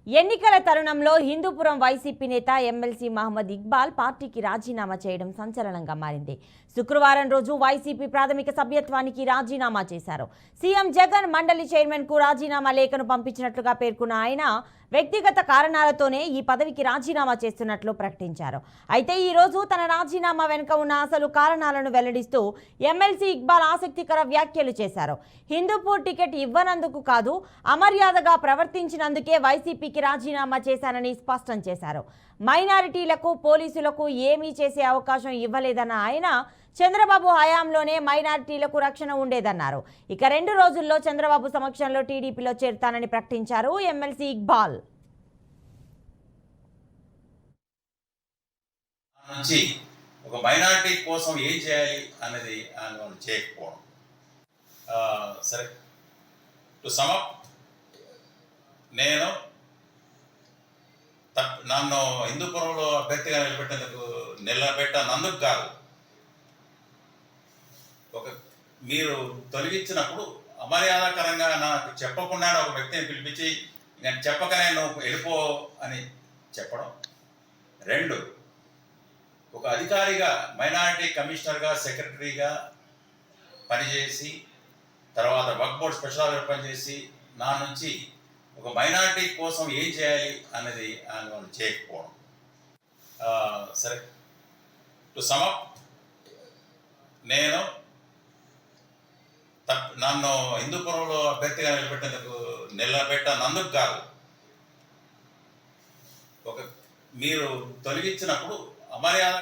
ఎన్నికల తరుణంలో హిందూపురం వైసీపీ నేత ఎమ్మెల్సీ మహమ్మద్ ఇక్బాల్ పార్టీకి రాజీనామా చేయడం సంచలనంగా మారింది. శుక్రవారం రోజు వైసీపీ ప్రాథమిక సభ్యత్వానికి రాజీనామా చేశారు. సీఎం జగన్ మండలి చైర్మన్ కు రాజీనామా లేఖను పంపించినట్లుగా పేర్కొన్న ఆయన వ్యక్తిగత కారణాలతోనే ఈ పదవికి రాజీనామా చేస్తున్నట్లు ప్రకటించారు. అయితే ఈ రోజు తన రాజీనామా వెనుక ఉన్న అసలు కారణాలను వెల్లడిస్తూ ఎమ్మెల్సీ ఇక్బాల్ ఆసక్తికర వ్యాఖ్యలు చేశారు. హిందూపూర్ టికెట్ ఇవ్వనందుకు కాదు, అమర్యాదగా ప్రవర్తించినందుకే వైసీపీకి రాజీనామా చేశానని స్పష్టం చేశారు. మైనారిటీలకు, పోలీసులకు ఏమీ చేసే అవకాశం ఇవ్వలేదన్న ఆయన చంద్రబాబు హయాంలోనే మైనారిటీలకు రక్షణ ఉండేదన్నారు. ఇక 2 రోజుల్లో చంద్రబాబు సమక్షంలో టీడీపీలో చేరుతానని ప్రకటించారు ఎమ్మెల్సీ ఇక్బాల్. నుంచి ఒక మైనారిటీ కోసం ఏం చేయాలి అన్నది ఆయన చేయకపోవడం. సరే, టు సమ్ అప్, నేను నన్ను హిందూపురంలో అభ్యర్థిగా నిలబెట్టనందుకు కాదు, మీరు తొలగించినప్పుడు అమర్యాదకరంగా నాకు చెప్పకుండా ఒక వ్యక్తిని పిలిపించి నేను చెప్పకనే నువ్వు వెళ్ళిపో అని చెప్పడం. 2, ఒక అధికారిగా మైనారిటీ కమిషనర్గా, సెక్రటరీగా పనిచేసి తర్వాత వక్ఫ్ బోర్డ్ స్పెషల్ ఆఫీసర్ పనిచేసి నా నుంచి ఒక మైనారిటీ కోసం ఏం చేయాలి అన్నది ఆయన చేయకపోవడం. సరే, టు సమ్ అప్, నేను నన్ను హిందూపురంలో అభ్యర్థిగా నిలబెట్టనందుకు కాదు, మీరు తొలగించినప్పుడు అమర్యాద